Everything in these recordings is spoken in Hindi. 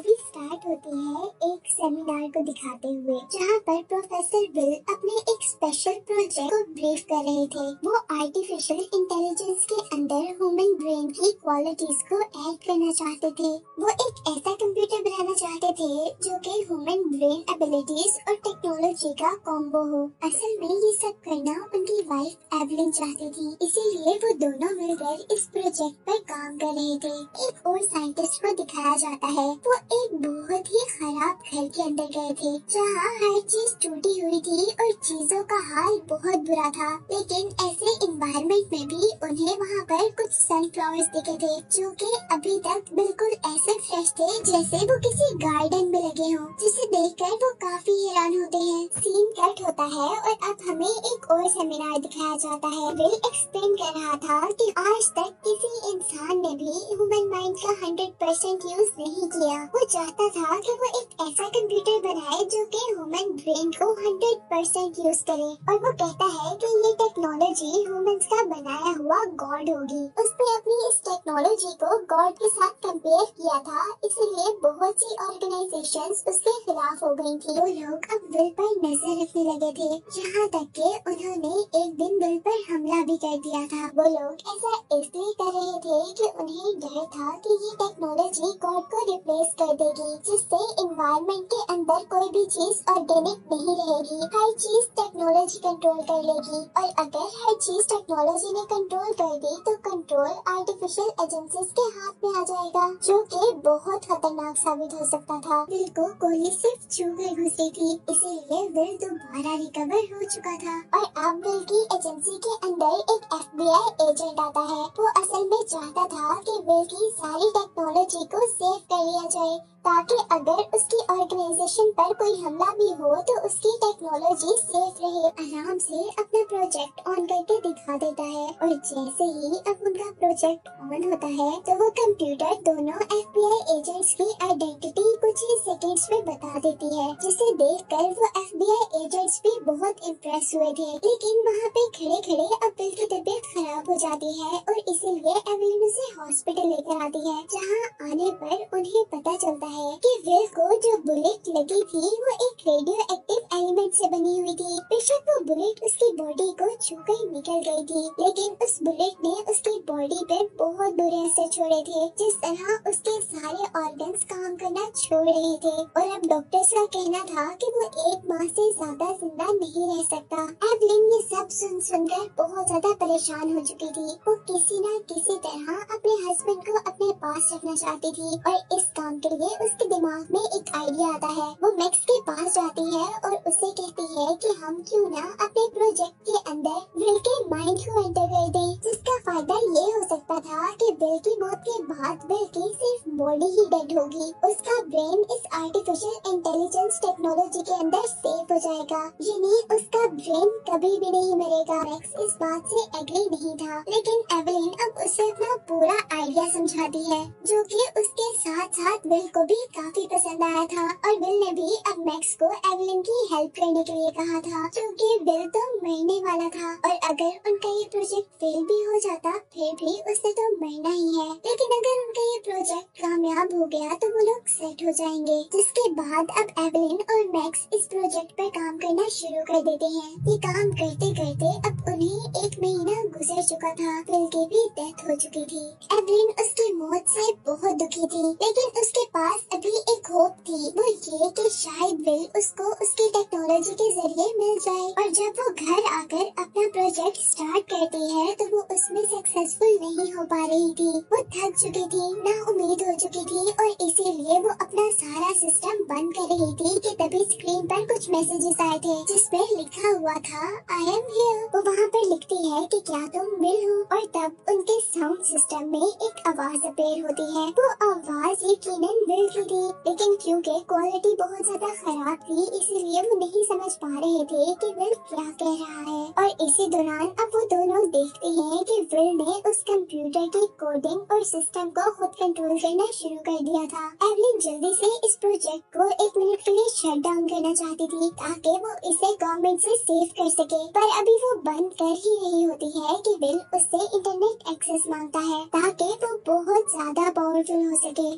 मूवी स्टार्ट होती है एक सेमिनार को दिखाते हुए, जहाँ पर प्रोफेसर विल अपने एक स्पेशल प्रोजेक्ट को ब्रीफ कर रहे थे। वो आर्टिफिशियल इंटेलिजेंस के अंदर ह्यूमन ब्रेन की क्वालिटीज को ऐड करना चाहते थे। वो एक ऐसा कंप्यूटर बनाना चाहते थे जो कि ह्यूमन ब्रेन एबिलिटीज और टेक्नोलॉजी का कॉम्बो हो। असल में ये सब करना उनकी वाइफ एवलिन चाहती थी, इसीलिए वो दोनों मिलकर इस प्रोजेक्ट पर काम कर रहे थे। एक और साइंटिस्ट को दिखाया जाता है, वो एक बहुत ही खराब घर के अंदर गए थे, जहाँ हर चीज टूटी हुई थी और चीजों का हाल बहुत बुरा था। लेकिन ऐसे इन्वायरमेंट में भी उन्हें वहाँ पर कुछ सनफ्लावर्स दिखे थे, जो कि अभी तक बिल्कुल ऐसे फ्रेश थे जैसे वो किसी गार्डन में लगे हों, जिसे देखकर वो काफी हैरान होते हैं। सीन कट होता है और अब हमें एक और सेमिनार दिखाया जाता है। विल एक्सप्लेन कर रहा था कि आज तक किसी इंसान ने भी ह्यूमन माइंड का 100% यूज नहीं किया। वो चाहता था कि वो एक ऐसा कंप्यूटर बनाए जो कि ह्यूमन ब्रेन को 100% यूज करे, और वो कहता है कि ये टेक्नोलॉजी ह्यूमंस का बनाया हुआ गॉड होगी। उसने अपनी इस टेक्नोलॉजी को गॉड के साथ कंपेयर किया था, इसलिए बहुत सी ऑर्गेनाइजेशंस उसके खिलाफ हो गई थी। वो लोग अब विल पर नजर रखने लगे थे, यहाँ तक कि उन्होंने एक दिन विल पर हमला भी कर दिया था। वो लोग ऐसा इसलिए कर रहे थे कि उन्हें डर था कि ये टेक्नोलॉजी गॉड को रिप्लेस कर देगी, जिससे एनवायरनमेंट के अंदर कोई भी चीज ऑर्गेनिक नहीं रहेगी। हर चीज टेक्नोलॉजी कंट्रोल कर लेगी, और अगर हर चीज टेक्नोलॉजी ने कंट्रोल कर दी तो कंट्रोल आर्टिफिशियल एजेंसीज के हाथ में आ जाएगा, जो कि बहुत खतरनाक साबित हो सकता था। विल को गोली सिर्फ छू कर घुसी थी, इसीलिए विल दोबारा रिकवर हो चुका था। और अब विल की एजेंसी के अंदर एक FBI एजेंट आता है। वो असल में चाहता था कि विल की सारी टेक्नोलॉजी को सेव कर लिया जाए, ताकि अगर उसकी ऑर्गेनाइजेशन पर कोई हमला भी हो तो उसकी टेक्नोलॉजी सेफ रहे। आराम से अपना प्रोजेक्ट ऑन करके दिखा देता है, और जैसे ही अब उनका प्रोजेक्ट ऑन होता है तो वो कंप्यूटर दोनों FBI एजेंट्स की आइडेंटिटी कुछ ही सेकंड्स में बता देती है, जिसे देखकर वो FBI एजेंट्स भी बहुत इम्प्रेस हुए थे। लेकिन वहाँ पे खड़े खड़े अब विल की तबीयत खराब हो जाती है, और इसीलिए एवलिन उसे हॉस्पिटल लेकर आती है, जहाँ आने पर उन्हें पता चलता है कि विल को जो बुलेट लगी थी वो एक रेडियो एक्टिव एलिमेंट से बनी हुई थी। बेशक वो बुलेट उसकी बॉडी को छूकर निकल गई थी, लेकिन उस बुलेट ने उसकी बॉडी पे बहुत बुरे असर छोड़े थे, जिस तरह उसके सारे ऑर्गन्स काम करना छोड़ रहे थे। और अब डॉक्टर्स का कहना था कि वो 1 माह से ज्यादा जिंदा नहीं रह सकता। एवलिन ये सब सुनकर बहुत ज्यादा परेशान हो चुकी थी। वो किसी न किसी तरह अपने हस्बैंड को अपने पास रखना चाहती थी, और इस काम के लिए उसके दिमाग में एक आइडिया आता है। वो मैक्स के पास जाती है और उसे कहती है कि हम क्यों ना अपने प्रोजेक्ट के अंदर विल के माइंड को एंटर कर दें, जिसका फायदा ये हो सकता था कि विल की मौत के बाद विल की सिर्फ बॉडी ही डेड होगी, उसका ब्रेन इस आर्टिफिशियल इंटेलिजेंस टेक्नोलॉजी के अंदर सेफ हो जाएगा, यानी उसका ब्रेन कभी भी नहीं मरेगा। मैक्स इस बात से एग्री नहीं था, लेकिन एवलिन अब उसे अपना पूरा आइडिया समझाती है, जो कि उसके साथ साथ विल को भी काफी पसंद आया था। और विल ने भी अब मैक्स को एवलिन की हेल्प करने के लिए कहा था, क्योंकि विल तो मरने वाला था, और अगर उनका ये प्रोजेक्ट फेल भी हो जाता फिर भी उसने तो मरना ही है। लेकिन अगर उनका ये प्रोजेक्ट कामयाब हो गया तो वो लोग सेट हो जाएंगे। जिसके बाद अब एवलिन और मैक्स इस प्रोजेक्ट पर काम करना शुरू कर देते हैं। ये काम करते करते अब उन्हें 1 महीना गुजर चुका था। विल की भी डेथ हो चुकी थी। एवलिन उसकी मौत से बहुत दुखी थी, लेकिन उसके पास अभी एक होप थी, वो ये कि शायद विल उसको उसकी टेक्नोलॉजी के जरिए मिल जाए। और जब वो घर आकर अपना प्रोजेक्ट स्टार्ट करती है तो वो उसमें सक्सेसफुल नहीं हो पा रही थी। वो थक चुकी थी, ना उम्मीद हो चुकी थी, और इसीलिए वो अपना सारा सिस्टम बंद कर रही थी कि तभी स्क्रीन पर कुछ मैसेजेस आए थे, जिसपे लिखा हुआ था आई एम हियर। वो वहाँ पर लिखती है कि क्या तुम विल हो, और तब उनके साउंड सिस्टम में एक आवाज अपेयर होती है। वो आवाज यकीनन विल की थी, लेकिन क्योंकि क्वालिटी बहुत ज्यादा खराब थी इसलिए वो नहीं समझ पा रहे थे कि विल क्या कह रहा है। और इसी दौरान अब वो दोनों देखते हैं कि विल ने उस कंप्यूटर की कोडिंग और सिस्टम को खुद कंट्रोल करना शुरू कर दिया था। एवलिन जल्दी से इस प्रोजेक्ट को 1 मिनट के लिए शट डाउन करना चाहती थी, ताकि वो इसे गवर्नमेंट से सेव कर सके, पर अभी वो बंद कर ही रही होती है कि विल उससे इंटरनेट एक्सेस मांगता है, ताकि वो बहुत ज्यादा पावरफुल हो सके।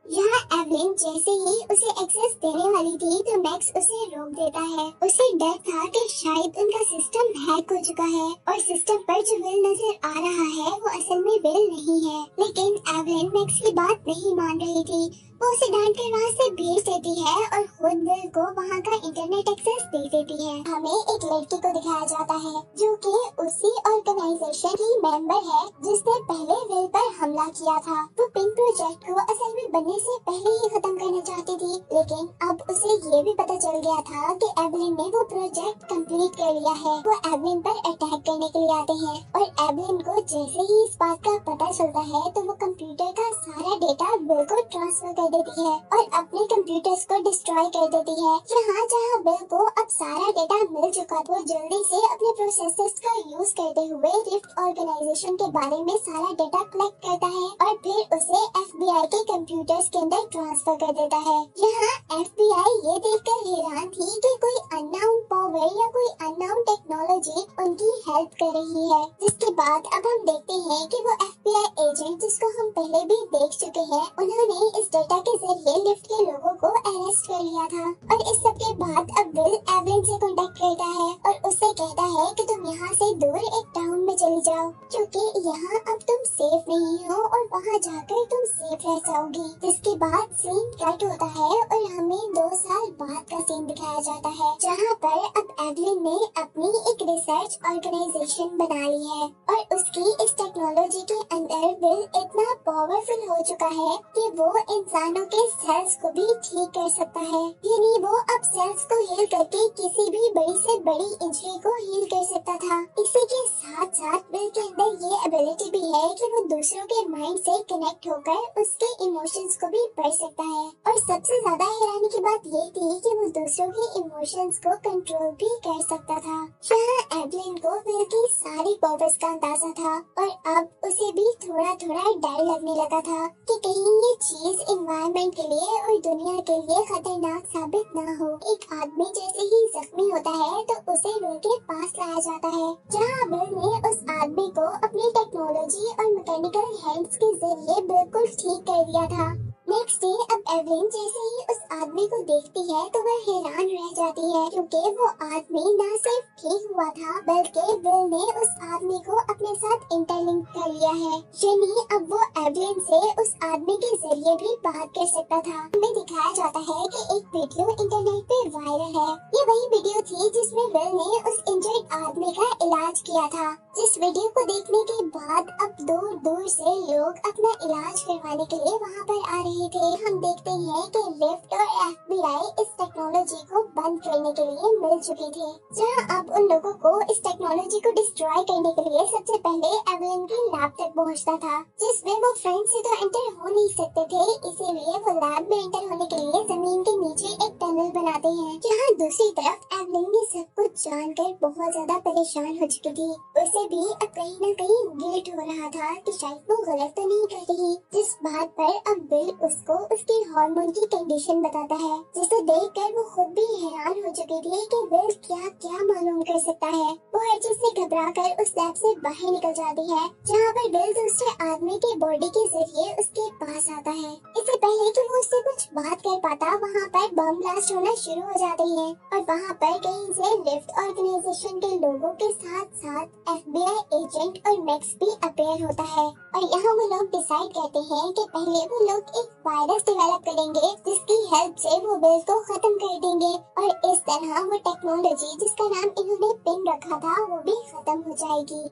यहाँ एवलिन जैसे ही उसे एक्सेस देने वाली थी तो मैक्स उसे रोक देता है। उसे डर था कि शायद उनका सिस्टम हैक हो चुका है और सिस्टम पर जो विल नजर आ रहा है वो असल में विल नहीं है। लेकिन एवलिन मैक्स की बात नहीं मान रही थी। वो उसे डांट कर वहाँ से भेज देती है और खुद विल को वहाँ का इंटरनेट एक्सेस दे देती है। हमें एक लड़की को दिखाया जाता है जो कि उसी ऑर्गेनाइजेशन की मेंबर है जिसने पहले विल पर हमला किया था। वो पिंक प्रोजेक्ट को असल में बनने से पहले ही खत्म करना चाहती थी, लेकिन अब उसे ये भी पता चल गया था कि एवलिन ने वो प्रोजेक्ट कंप्लीट कर लिया है। वो एवलिन पर अटैक करने के लिए आते हैं और एवलिन को जैसे ही इस बात का पता चलता है तो वो कंप्यूटर का सारा डेटा विल को ट्रांसफर कर देती है और अपने कंप्यूटर्स को डिस्ट्रॉय कर देती है। जहाँ विल को अब सारा डेटा मिल चुका था, वो जल्दी से अपने प्रोसेसर्स का यूज करते हुए रिफ्ट ऑर्गेनाइजेशन के बारे में सारा डेटा कलेक्ट करता है और फिर उसे FBI के कंप्यूटर्स के अंदर ट्रांसफर कर देता है। यहाँ FBI ये देखकर हैरान थी कि कोई अननोन पावर या कोई अननोन टेक्नोलॉजी उनकी हेल्प कर रही है। जिसके बाद अब हम देखते हैं कि वो FBI एजेंट जिसको हम पहले भी देख चुके हैं, उन्होंने इस डेटा के जरिए लिफ्ट के लोगों को अरेस्ट कर लिया था। और इस सब के बाद अब विल एवलिन से कांटेक्ट करता है और उससे कहता है कि तुम यहाँ से दूर एक टाउन में चली जाओ क्योंकि यहाँ अब तुम सेफ नहीं हो और वहाँ जाकर तुम सेफ रह जाओगी। जिसके बाद सीन कट होता है और हमें 2 साल बाद का सीन दिखाया जाता है जहाँ पर अब एवलिन ने अपनी एक रिसर्च ऑर्गेनाइजेशन बना ली है और उसकी इस टेक्नोलॉजी के अंदर विल इतना पावरफुल हो चुका है कि वो इंसानों के सेल्स को भी ठीक कर सकता है। यानी वो अब सेल्स को हील करके किसी भी बड़ी से बड़ी इंजरी को हील कर सकता था। इसी के साथ साथ विल के अंदर ये एबिलिटी भी है कि वो दूसरों के माइंड से कनेक्ट होकर उसके इमोशंस को भी पढ़ सकता है। और सबसे ज्यादा हैरानी की बात ये थी कि वो दूसरों के इमोशंस को कंट्रोल भी कर सकता था। यहाँ एवलिन को विल की सारी पावर्स का अंदाजा था और अब उसे भी थोड़ा थोड़ा डर लगने लगा था कि कहीं ये चीज एनवायरनमेंट के लिए और दुनिया के लिए खतरनाक साबित ना हो। एक आदमी जैसे ही जख्मी होता है तो उसे विल के पास लाया जाता है जहाँ विल ने उस आदमी को अपनी टेक्नोलॉजी और मैकेनिकल हैंड्स के जरिए बिल्कुल ठीक कर दिया था। नेक्स्ट डे अब एवलिन जैसे ही उस आदमी को देखती है तो वह हैरान रह जाती है क्योंकि वो आदमी न सिर्फ ठीक हुआ था बल्कि विल ने उस आदमी को अपने साथ इंटरलिंक कर लिया है। यानी अब वो एवलिन से उस आदमी के जरिए भी बात कर सकता था। हमें दिखाया जाता है कि एक वीडियो इंटरनेट पे वायरल है। ये वही वीडियो थी जिसमें विल ने उस इंजर्ड आदमी का इलाज किया था। जिस वीडियो को देखने के बाद अब दूर दूर से लोग अपना इलाज करवाने के लिए वहाँ पर आ रहे थे। हम देखते हैं कि लिफ्ट और FBI इस टेक्नोलॉजी को बंद करने के लिए मिल चुके थे, जहां अब उन लोगों को इस टेक्नोलॉजी को डिस्ट्रॉय करने के लिए सबसे पहले एवलिन की लैब तक पहुंचना था, जिसमें वो फ्रेंड से तो एंटर हो नहीं सकते थे, इसीलिए वो लैब में एंटर होने के लिए जमीन के नीचे एक टनल बनाते हैं। जहाँ दूसरी तरफ एवलिन ने सब कुछ जानकर बहुत ज्यादा परेशान हो चुकी थी। उसे भी अब कहीं न कहीं गिल्ट हो रहा था कि शायद वो गलत तो नहीं कर रही, जिस बात पर अब विल उसको उसके हार्मोन की कंडीशन बताता है, जिसे देखकर वो खुद भी हैरान हो चुकी थी कि विल क्या क्या मालूम कर सकता है। वो हर चीज से घबराकर उस लैब से बाहर निकल जाती है, जहाँ पर विल दूसरे आदमी के बॉडी के जरिए उसके पास आता है। इससे पहले कि वो उससे कुछ बात कर पाता, वहाँ पर बम ब्लास्ट होना शुरू हो जाती है और वहाँ पर कहीं से लिफ्ट ऑर्गेनाइजेशन के लोगों के साथ साथ FBI एजेंट और मैक्स भी अपेयर होता है। और यहाँ वो लोग डिसाइड करते हैं कि पहले वो लोग एक वायरस डेवलप करेंगे जिसकी हेल्प से वो विल को खत्म कर देंगे और इस तरह वो टेक्नोलॉजी जिसका नाम इन्होंने पिन रखा था वो भी खत्म हो जाएगी।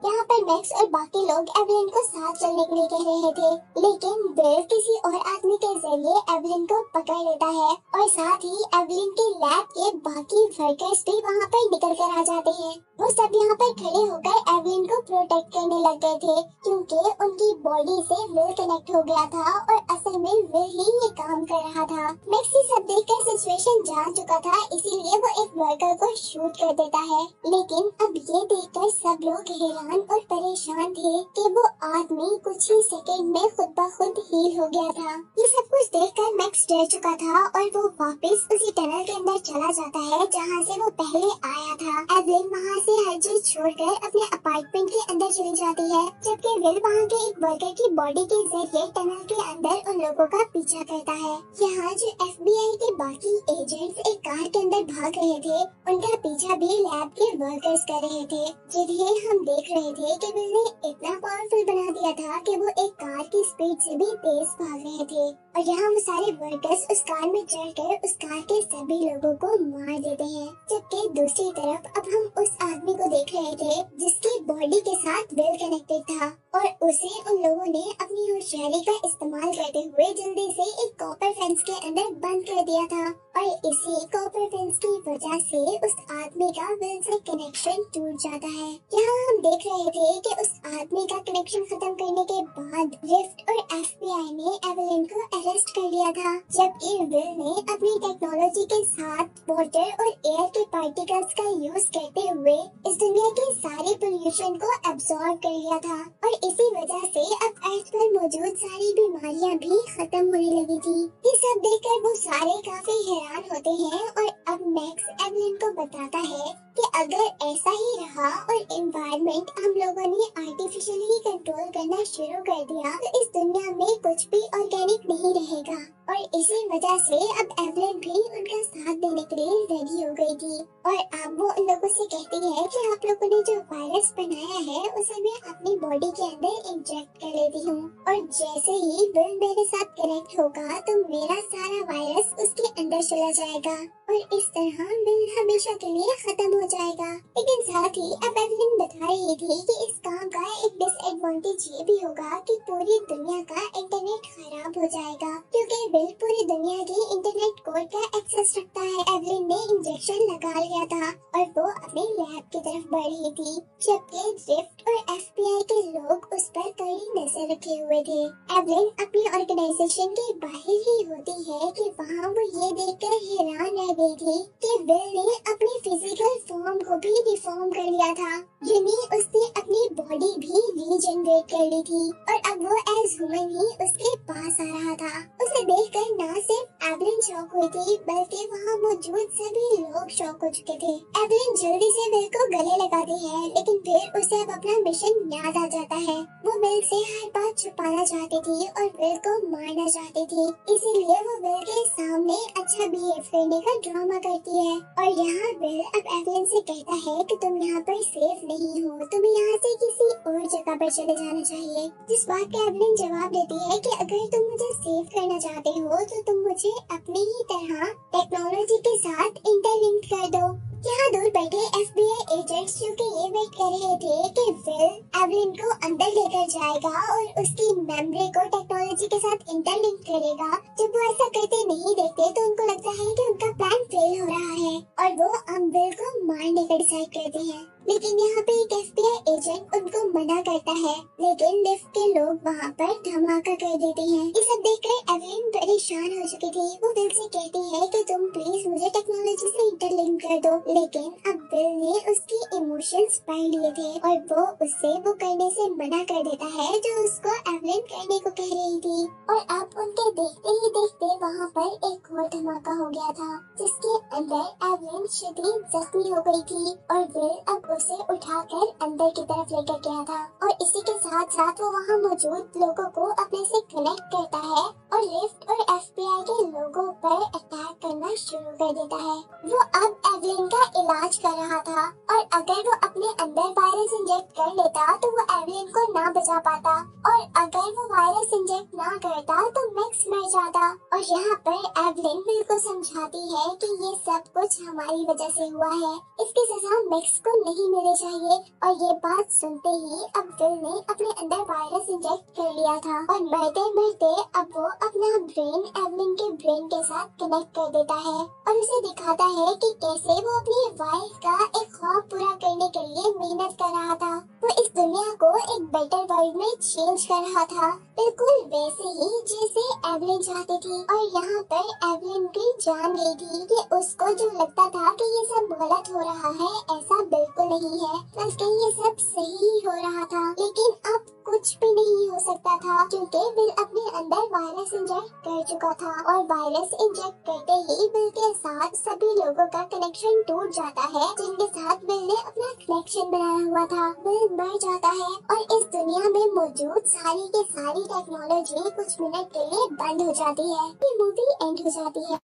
यहाँ पर मैक्स और बाकी लोग एवलिन को साथ चलने के लिए कह रहे थे, लेकिन विल किसी और आदमी के जरिए एवलिन को पकड़ लेता है और साथ ही एवलिन के लैब के बाकी वर्कर्स भी वहाँ पर निकल कर आ जाते हैं। वो सब यहाँ पर खड़े होकर एवलिन को प्रोटेक्ट करने लग गए थे क्योंकि उनकी बॉडी से विल कनेक्ट हो गया था और असल में विल ही ये काम कर रहा था। मैक्स ये सब देखकर सिचुएशन जान चुका था, इसीलिए वो एक वर्कर को शूट कर देता है, लेकिन अब ये देखकर सब लोग हैरान और परेशान थे कि वो आदमी कुछ ही सेकंड में खुद ब खुद हील हो गया था। ये सब कुछ देखकर मैक्स डर चुका था और वो वापस उसी टनल के अंदर चला जाता है जहाँ से वो पहले आया था। एवलिन वहाँ से हर चीज छोड़कर अपने अपार्टमेंट के अंदर चली जाती है, जबकि विल वहाँ के एक वर्कर की बॉडी के जरिए टनल के अंदर उन उन लोगों का पीछा करता है। यहाँ जो FBI के बाकी एजेंट्स एक कार के अंदर भाग रहे थे, उनका पीछा भी लैब के वर्कर्स कर रहे थे, जिन्हें हम देख रहे थे कि बिल ने इतना पावरफुल बना दिया था कि वो एक कार की स्पीड से भी तेज भाग रहे थे। और यहाँ वो सारे वर्कर्स उस कार में चढ़कर उस कार के सभी लोगों को मार देते हैं। जबकि दूसरी तरफ अब हम उस आदमी को देख रहे थे जिसकी बॉडी के साथ बिल कनेक्टेड था, और उसे उन लोगों ने अपनी होशियारी का इस्तेमाल करते हुए जल्दी से एक कॉपर फेंस के अंदर बंद कर दिया था। और इसी कॉपर फेंस की वजह से उस आदमी का बिल से कनेक्शन टूट जाता है। यहाँ हम देख रहे थे कि उस आदमी का कनेक्शन खत्म करने के बाद रिफ्ट और FBI ने एवलिन को अरेस्ट कर लिया था, जबकि बिल ने अपनी टेक्नोलॉजी के साथ वाटर और एयर के पार्टिकल्स का यूज करते हुए इस दुनिया के सारे पोल्यूशन को एब्जॉर्ब कर लिया था। और इसी वजह से अब अर्थ पर मौजूद सारी बीमारियां भी खत्म होने लगी थी। ये सब देखकर वो सारे काफी हैरान होते हैं। और अब मैक्स एवलिन को बताता है कि अगर ऐसा ही रहा और एनवायरनमेंट हम लोगों ने आर्टिफिशियली कंट्रोल करना शुरू कर दिया तो इस दुनिया में कुछ भी ऑर्गेनिक नहीं रहेगा। और इसी वजह से अब एवलिन भी उनका साथ देने के लिए रेडी हो गई थी। और अब वो उन लोगों से कहती है कि आप लोगों ने जो वायरस बनाया है उसे मैं अपनी बॉडी के अंदर इंजेक्ट कर लेती हूँ, और जैसे ही बिल मेरे साथ कनेक्ट होगा तो मेरा सारा वायरस उसके अंदर चला जाएगा और इस तरह बिल हमेशा के लिए खत्म हो जाएगा। लेकिन साथ ही अब एवलिन बता रही थी कि इस काम का एक डिसएडवांटेज ये भी होगा कि पूरी दुनिया का इंटरनेट खराब हो जाएगा, क्योंकि बिल पूरी दुनिया के इंटरनेट कोड का एक्सेस रखता है। एवलिन ने इंजेक्शन लगा लिया था और वो अपने लैब की तरफ बढ़ रही थी, जबकि रिफ्ट और FBI के लोग उस पर कड़ी नजर रखे हुए थे। एवलिन अपनी ऑर्गेनाइजेशन के बाहर ही होती है कि वहाँ वो ये देखकर हैरान रह गई थी कि बिल ने अपनी फिजिकल फॉर्म को भी रिफॉर्म कर लिया था, यानी उसने अपनी बॉडी भी रीजनरेट कर ली थी और अब वो एज ह्यूमन ही उसके पास आ रहा था। उसे देखकर न सिर्फ एवलिन शॉक हुई थी बल्कि वहाँ मौजूद सभी लोग शॉक हो चुके थे। एवलिन जल्दी से बिल को गले लगाती है, लेकिन फिर उसे अब अपना मिशन याद आ जाता है। वो बिल से हर बात छुपाना चाहती थी और बिल को मारना चाहती थी, इसीलिए वो बिल के सामने अच्छा बिहेव करने का ड्रामा करती है। और यहाँ बिल अब एवलिन से कहता है कि तुम यहाँ पर सेफ नहीं हो, तुम्हें यहाँ से किसी और जगह पर चले जाना चाहिए। जिस बात का एवलिन जवाब देती है कि अगर तुम मुझे सेव करना चाहते हो तो तुम मुझे अपनी ही तरह टेक्नोलॉजी के साथ इंटरलिंक कर दो। यहाँ दूर बैठे FBI एजेंट्स जो कि ये वेट कर रहे थे कि बिल एवलिन को अंदर लेकर जाएगा और उसकी मेमोरी को टेक्नोलॉजी के साथ इंटरलिंक करेगा, जब वो ऐसा करते नहीं देखते तो उनको लगता है कि उनका प्लान फेल हो रहा है और वो अब बिल को मारने का डिसाइड करते हैं। लेकिन यहाँ पे एक FBI एजेंट उनको मना करता है, लेकिन लिफ्ट के लोग वहाँ पर धमाका कर देते हैं। ये सब देखकर एवलिन परेशान हो चुकी थी। वो बिल से कहती है कि तुम प्लीज मुझे टेक्नोलॉजी से इंटरलिंक कर दो, लेकिन अब बिल ने उसकी इमोशंस पढ़ लिए थे और वो उससे वो करने से मना कर देता है जो उसको एवलिन करने को कह रही थी। और अब उनके देखते ही देखते वहाँ पर एक और धमाका हो गया था, जिसके अंदर एवलिन शदीद जख्मी हो गई थी और बिल अब उसे उठाकर अंदर की तरफ लेकर गया था। और इसी के साथ साथ वो वहाँ मौजूद लोगों को अपने से कनेक्ट करता है और लिफ्ट और FBI के लोगों पर अटैक करना शुरू कर देता है। वो अब एवलिन का इलाज कर रहा था और अगर वो अपने अंदर वायरस इंजेक्ट कर लेता तो वो एवलिन को ना बचा पाता, और अगर वो वायरस इंजेक्ट ना करता तो मैक्स मर जाता। और यहाँ पर एवलिन बिल को समझाती है कि ये सब कुछ हमारी वजह से हुआ है, इसकी सजा मैक्स को नहीं मिलनी चाहिए। और ये बात सुनते ही अब बिल ने अपने अंदर वायरस इंजेक्ट कर लिया था और मरते मरते अब वो अपना ब्रेन एवलिन के ब्रेन के साथ कनेक्ट कर देता है और उसे दिखाता है कि कैसे वो अपनी वाइफ का एक ख्वाब पूरा करने के लिए मेहनत कर रहा था। वो इस दुनिया को एक बेटर वर्ल्ड में चेंज कर रहा था, बिल्कुल वैसे ही जैसे एवलिन चाहती थी। और यहाँ पर एवलिन भी जान गई थी कि उसको जो लगता था कि ये सब गलत हो रहा है, ऐसा बिल्कुल नहीं है, बल्कि ये सब सही हो रहा था। लेकिन अब कुछ भी नहीं हो सकता था क्योंकि बिल अपने अंदर वायरस इंजेक्ट कर चुका था और वायरस इंजेक्ट करते ही बिल के साथ सभी लोगों का कनेक्शन टूट जाता है जिनके साथ बिल ने अपना कनेक्शन बनाया हुआ था। बिल मर जाता है और इस दुनिया में मौजूद सारी की सारी टेक्नोलॉजी कुछ मिनट के लिए बंद हो जाती है, ये मूवी एंड हो जाती है।